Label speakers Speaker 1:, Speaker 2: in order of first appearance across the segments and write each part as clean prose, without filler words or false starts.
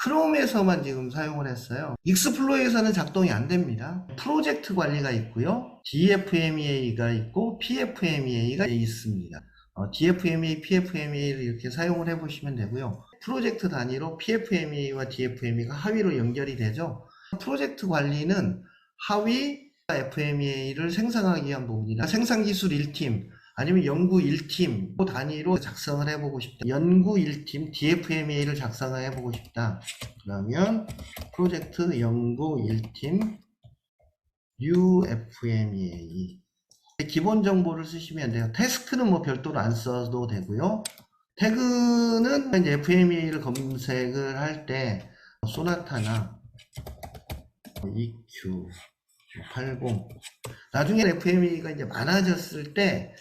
Speaker 1: 크롬에서만 지금 사용을 했어요. 익스플로어에서는 작동이 안 됩니다. 프로젝트 관리가 있고요. DFMEA가 있고 PFMEA가 있습니다. DFMEA, PFMEA를 이렇게 사용을 해보시면 되고요. 프로젝트 단위로 PFMEA와 DFMEA가 하위로 연결이 되죠. 프로젝트 관리는 하위 FMEA를 생성하기 위한 부분이다. 생산기술 1팀, 아니면 연구 1팀 단위로 작성을 해보고 싶다. 연구 1팀 DFMEA를 작성을 해보고 싶다. 그러면 프로젝트 연구 1팀 UFMEA 기본 정보를 쓰시면 돼요. 태스크는 뭐 별도로 안 써도 되고요. 태그는 이제 FMEA를 검색을 할 때 소나타나 EQ 80 나중에 FMEA가 이제 많아졌을 때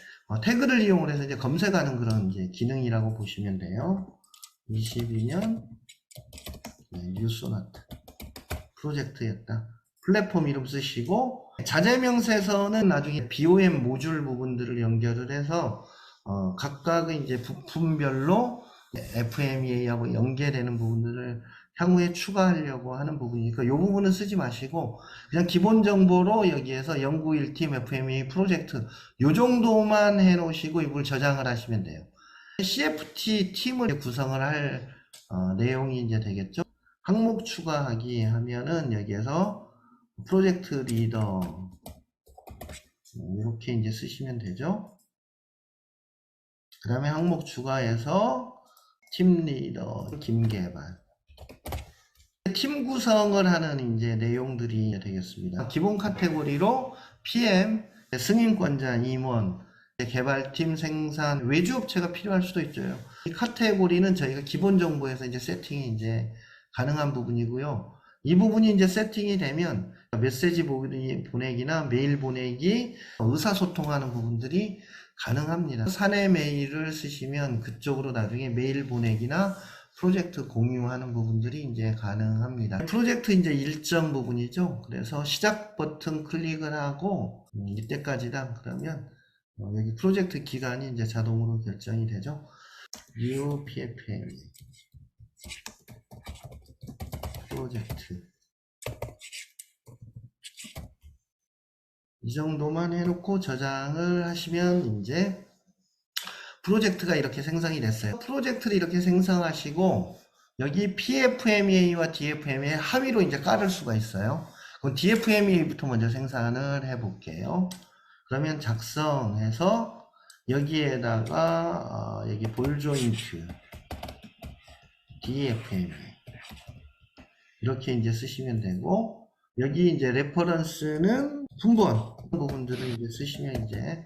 Speaker 1: 태그를 이용을 해서 이제 검색하는 그런 이제 기능이라고 보시면 돼요. 22년 뉴소나타 프로젝트였다. 플랫폼 이름 쓰시고 자재명세서는 나중에 BOM 모듈 부분들을 연결을 해서 각각의 이제 부품별로 FMEA하고 연계되는 부분들을 향후에 추가하려고 하는 부분이니까 이 부분은 쓰지 마시고 그냥 기본 정보로 여기에서 연구 1팀 FMEA 프로젝트 요 정도만 해 놓으시고 이걸 저장을 하시면 돼요. CFT 팀을 구성을 할 내용이 이제 되겠죠. 항목 추가하기 하면은 여기에서 프로젝트 리더 이렇게 이제 쓰시면 되죠. 그 다음에 항목 추가해서 팀 리더 김개발 팀 구성을 하는 이제 내용들이 되겠습니다. 기본 카테고리로 PM, 승인권자, 임원, 개발팀, 생산, 외주업체가 필요할 수도 있죠. 이 카테고리는 저희가 기본 정보에서 이제 세팅이 이제 가능한 부분이고요. 이 부분이 이제 세팅이 되면 메시지 보내기나 메일 보내기, 의사소통하는 부분들이 가능합니다. 사내 메일을 쓰시면 그쪽으로 나중에 메일 보내기나 프로젝트 공유하는 부분들이 이제 가능합니다. 프로젝트 이제 일정 부분이죠. 그래서 시작 버튼 클릭을 하고 이때까지다 그러면 여기 프로젝트 기간이 이제 자동으로 결정이 되죠. New PFM 프로젝트 이 정도만 해놓고 저장을 하시면 이제 프로젝트가 이렇게 생성이 됐어요. 프로젝트를 이렇게 생성하시고 여기 PFMEA와 DFMEA 하위로 이제 깔을 수가 있어요. 그럼 DFMEA부터 먼저 생산을 해 볼게요. 그러면 작성해서 여기에다가 여기 볼 조인트 DFMEA 이렇게 이제 쓰시면 되고 여기 이제 레퍼런스는 fun번 부분들을 이제 쓰시면 이제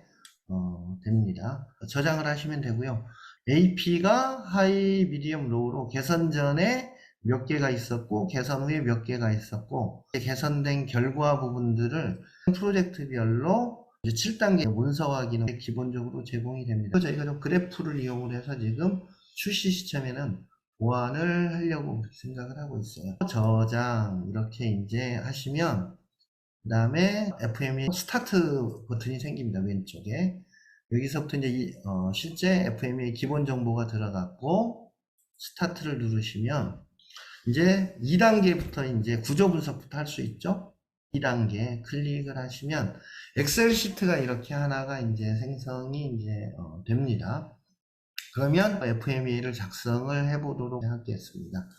Speaker 1: 됩니다. 저장을 하시면 되고요. AP가 하이, 미디엄, 로우로 개선 전에 몇 개가 있었고 개선 후에 몇 개가 있었고 개선된 결과 부분들을 프로젝트별로 이제 7단계 문서화 기능 기본적으로 제공이 됩니다. 저희가 좀 그래프를 이용을 해서 지금 출시 시점에는 보완을 하려고 생각을 하고 있어요. 저장 이렇게 이제 하시면 그 다음에 FMEA 스타트 버튼이 생깁니다. 왼쪽에. 여기서부터 이제 실제 FMEA 기본 정보가 들어갔고 스타트를 누르시면 이제 2단계부터 이제 구조 분석부터 할 수 있죠. 2단계 클릭을 하시면 엑셀 시트가 이렇게 하나가 이제 생성이 이제 됩니다. 그러면 FMEA를 작성을 해 보도록 하겠습니다.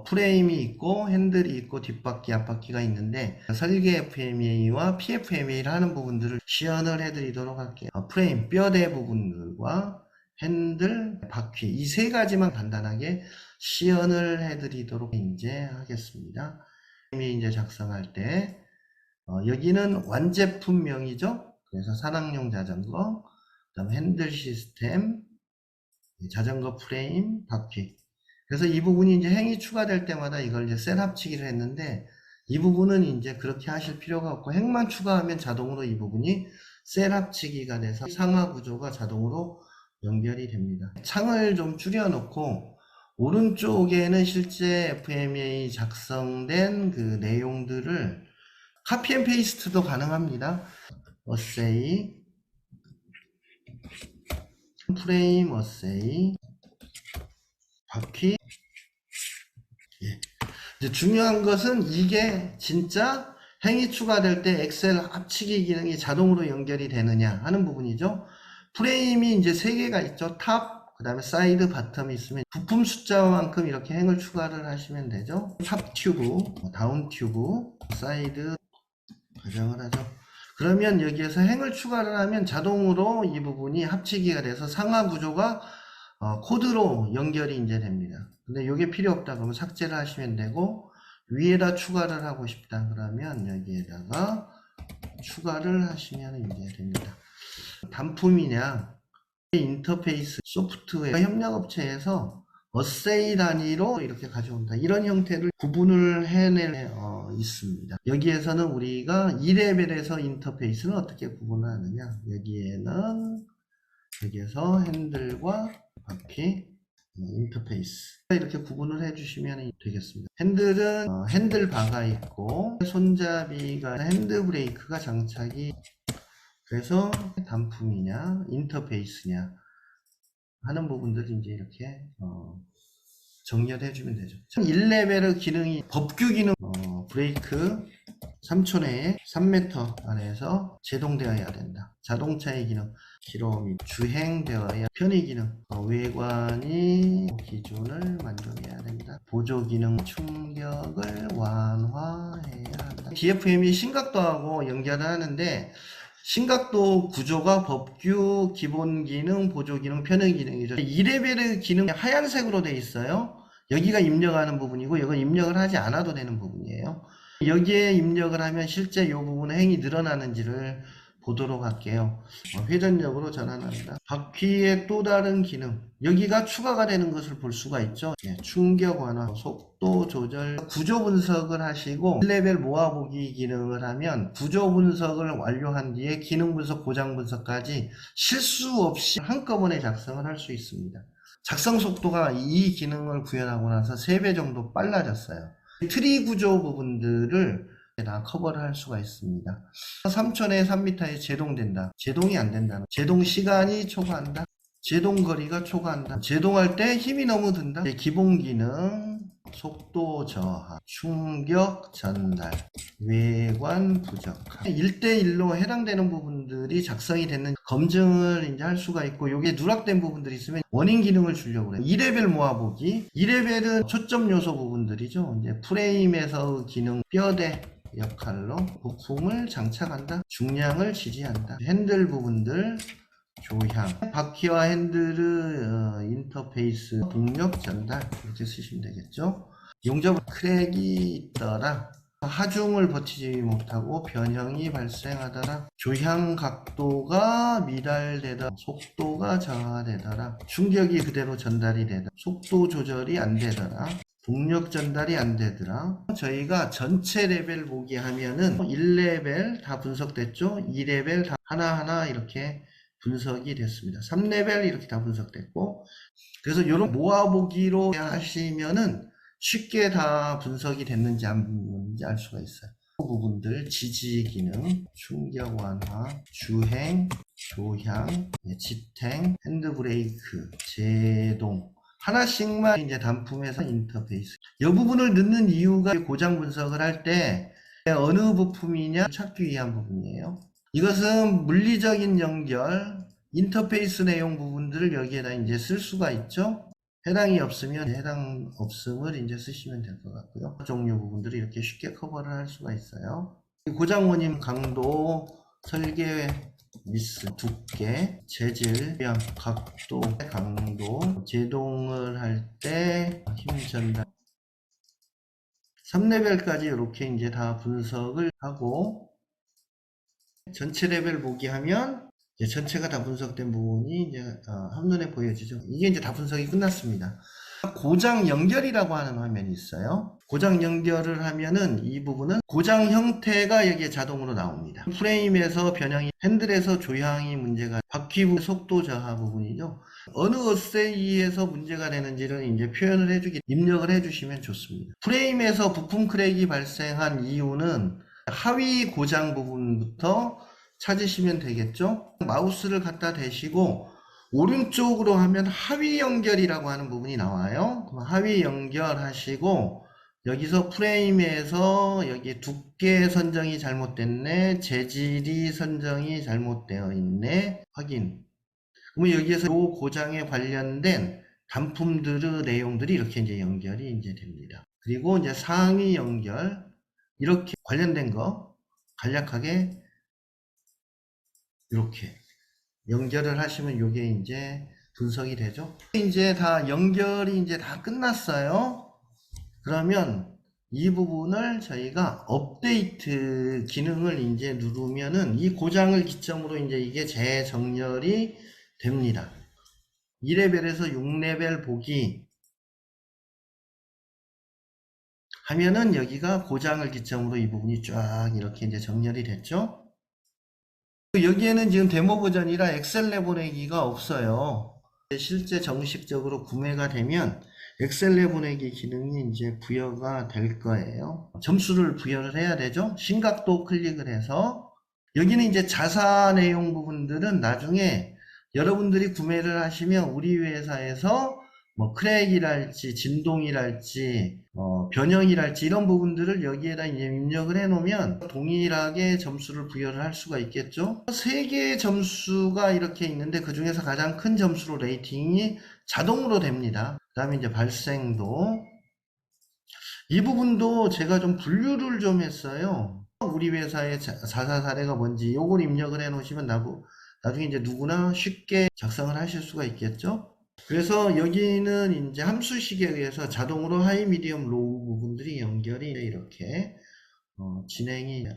Speaker 1: 프레임이 있고 핸들이 있고 뒷바퀴 앞바퀴가 있는데 설계 FMEA와 PFMEA를 하는 부분들을 시연을 해 드리도록 할게요. 프레임 뼈대 부분들과 핸들 바퀴 이 세 가지만 간단하게 시연을 해 드리도록 이제 하겠습니다. 이제 작성할 때 여기는 완제품명이죠. 그래서 산악용 자전거 그다음 핸들 시스템 자전거 프레임 바퀴 그래서 이 부분이 이제 행이 추가될 때마다 이걸 이제 셀 합치기를 했는데 이 부분은 이제 그렇게 하실 필요가 없고 행만 추가하면 자동으로 이 부분이 셀 합치기가 돼서 상하 구조가 자동으로 연결이 됩니다. 창을 좀 줄여 놓고 오른쪽에는 실제 FMEA 작성된 그 내용들을 카피 앤 페이스트도 가능합니다. 어세이 프레임 어세이 바퀴 이제 중요한 것은 이게 진짜 행이 추가될 때 엑셀 합치기 기능이 자동으로 연결이 되느냐 하는 부분이죠. 프레임이 이제 3개가 있죠. 탑, 그 다음에 사이드, 바텀이 있으면 부품 숫자만큼 이렇게 행을 추가를 하시면 되죠. 탑 튜브, 다운 튜브, 사이드 가정을 하죠. 그러면 여기에서 행을 추가를 하면 자동으로 이 부분이 합치기가 돼서 상하 구조가 코드로 연결이 이제 됩니다. 근데 이게 필요 없다 그러면 삭제를 하시면 되고, 위에다 추가를 하고 싶다 그러면 여기에다가 추가를 하시면 이제 됩니다. 단품이냐 인터페이스 소프트웨어 협력업체에서 어세이 단위로 이렇게 가져온다. 이런 형태를 구분을 해낼 있습니다. 여기에서는 우리가 2레벨에서 인터페이스는 어떻게 구분을 하느냐. 여기에서 핸들과 바퀴 인터페이스 이렇게 구분을 해주시면 되겠습니다. 핸들은 핸들바가 있고 손잡이가 핸드브레이크가 장착이, 그래서 단품이냐 인터페이스냐 하는 부분들을 이제 이렇게 정렬해 주면 되죠. 1레벨의 기능이 법규 기능, 브레이크 3초 내에 3m 안에서 제동되어야 된다. 자동차의 기능, 기로미 주행되어야, 편의 기능, 외관이 기준을 만족해야 된다. 보조 기능, 충격을 완화해야 한다. DFM이 심각도하고 연결을 하는데, 심각도 구조가 법규, 기본 기능, 보조 기능, 편의 기능이죠. 2레벨의 기능이 하얀색으로 되어 있어요. 여기가 입력하는 부분이고 이건 입력을 하지 않아도 되는 부분이에요. 여기에 입력을 하면 실제 이 부분의 행이 늘어나는지를 보도록 할게요. 회전력으로 전환한다. 바퀴의 또 다른 기능, 여기가 추가가 되는 것을 볼 수가 있죠. 충격 완화, 속도 조절, 구조 분석을 하시고 1레벨 모아보기 기능을 하면 구조 분석을 완료한 뒤에 기능 분석, 고장 분석까지 실수 없이 한꺼번에 작성을 할 수 있습니다. 작성 속도가 이 기능을 구현하고 나서 3배 정도 빨라졌어요. 트리 구조 부분들을 다 커버를 할 수가 있습니다. 3천에 3m에 제동된다. 제동이 안 된다. 제동 시간이 초과한다. 제동 거리가 초과한다. 제동할 때 힘이 너무 든다. 기본 기능, 속도 저하, 충격 전달, 외관 부적합. 1대1로 해당되는 부분들이 작성이 됐는 검증을 이제 할 수가 있고, 이게 누락된 부분들이 있으면 원인 기능을 주려고 그래요. 2레벨 모아보기. 2레벨은 초점 요소 부분들이죠. 이제 프레임에서 기능, 뼈대 역할로 부품을 장착한다. 중량을 지지한다. 핸들 부분들, 조향, 바퀴와 핸들의 인터페이스, 동력 전달 이렇게 쓰시면 되겠죠. 용접 크랙이 있더라. 하중을 버티지 못하고 변형이 발생하더라. 조향 각도가 미달되더라. 속도가 저하되더라. 충격이 그대로 전달이 되더라. 속도 조절이 안 되더라. 동력 전달이 안 되더라. 저희가 전체 레벨 보기 하면은 1레벨 다 분석됐죠. 2레벨 다 하나하나 이렇게 분석이 됐습니다. 3레벨 이렇게 다 분석됐고, 그래서 이런 모아보기로 하시면은 쉽게 다 분석이 됐는지 안 됐는지 알 수가 있어요. 그 부분들, 지지 기능, 충격 완화, 주행, 조향, 지탱, 핸드브레이크, 제동, 하나씩만 이제 단품에서 인터페이스. 이 부분을 넣는 이유가 고장 분석을 할 때 어느 부품이냐 찾기 위한 부분이에요. 이것은 물리적인 연결, 인터페이스 내용 부분들을 여기에다 이제 쓸 수가 있죠. 해당이 없으면 해당 없음을 이제 쓰시면 될 것 같고요. 종류 부분들을 이렇게 쉽게 커버를 할 수가 있어요. 고장 원인, 강도, 설계 미스, 두께, 재질, 모양, 각도, 강도, 제동을 할 때 힘 전달. 3레벨까지 이렇게 이제 다 분석을 하고, 전체 레벨 보기 하면 이제 전체가 다 분석된 부분이 이제 한눈에 보여지죠. 이게 이제 다 분석이 끝났습니다. 고장 연결이라고 하는 화면이 있어요. 고장 연결을 하면은 이 부분은 고장 형태가 여기에 자동으로 나옵니다. 프레임에서 변형이, 핸들에서 조향이 문제가, 바퀴부 속도 저하 부분이죠. 어느 어세이에서 문제가 되는지를 이제 표현을 해주기, 입력을 해주시면 좋습니다. 프레임에서 부품 크랙이 발생한 이유는 하위 고장 부분부터 찾으시면 되겠죠. 마우스를 갖다 대시고 오른쪽으로 하면 하위 연결이라고 하는 부분이 나와요. 하위 연결하시고 여기서 프레임에서 여기 두께 선정이 잘못됐네, 재질이 선정이 잘못되어 있네, 확인. 그러면 여기에서 이 고장에 관련된 단품들의 내용들이 이렇게 이제 연결이 이제 됩니다. 그리고 이제 상위 연결, 이렇게 관련된 거 간략하게 이렇게 연결을 하시면 이게 이제 분석이 되죠. 이제 다 연결이 이제 다 끝났어요. 그러면 이 부분을 저희가 업데이트 기능을 이제 누르면은 이 고장을 기점으로 이제 이게 재정렬이 됩니다. 2레벨에서 6레벨 보기 하면은 여기가 고장을 기점으로 이 부분이 쫙 이렇게 이제 정렬이 됐죠. 여기에는 지금 데모 버전이라 엑셀 내보내기가 없어요. 실제 정식적으로 구매가 되면 엑셀 내보내기 기능이 이제 부여가 될 거예요. 점수를 부여를 해야 되죠. 심각도 클릭을 해서 여기는 이제 자사 내용 부분들은 나중에 여러분들이 구매를 하시면 우리 회사에서 뭐 크랙이랄지 진동이랄지 변형이랄지 이런 부분들을 여기에다 이제 입력을 해 놓으면 동일하게 점수를 부여를 할 수가 있겠죠. 3개의 점수가 이렇게 있는데 그 중에서 가장 큰 점수로 레이팅이 자동으로 됩니다. 그 다음에 이제 발생도, 이 부분도 제가 좀 분류를 좀 했어요. 우리 회사의 자사 사례가 뭔지 요걸 입력을 해 놓으시면 나중에 이제 누구나 쉽게 작성을 하실 수가 있겠죠. 그래서 여기는 이제 함수식에 의해서 자동으로 하이, 미디엄, 로우 부분들이 연결이 이렇게 진행이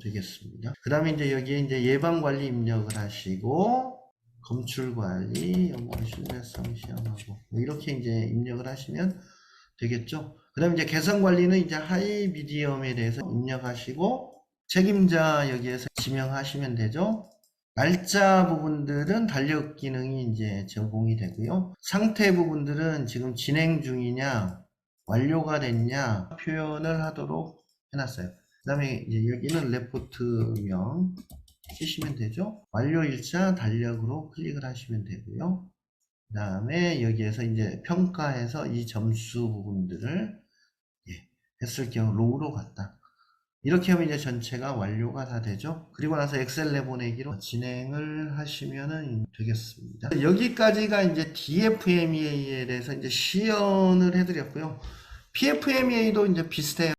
Speaker 1: 되겠습니다. 그 다음에 이제 여기에 이제 예방관리 입력을 하시고 검출관리, 연구 신뢰성 시험하고 뭐 이렇게 이제 입력을 하시면 되겠죠. 그 다음에 이제 개선관리는 이제 하이, 미디엄에 대해서 입력하시고 책임자 여기에서 지명하시면 되죠. 날짜 부분들은 달력 기능이 이제 적용이 되고요. 상태 부분들은 지금 진행 중이냐, 완료가 됐냐 표현을 하도록 해놨어요. 그 다음에 이제 여기는 레포트명 쓰시면 되죠. 완료일자 달력으로 클릭을 하시면 되고요. 그 다음에 여기에서 이제 평가해서 이 점수 부분들을 했을 경우 로우로 갔다. 이렇게 하면 이제 전체가 완료가 다 되죠. 그리고 나서 엑셀 내보내기로 진행을 하시면 되겠습니다. 여기까지가 이제 DFMEA에 대해서 이제 시연을 해드렸고요. PFMEA도 이제 비슷해요.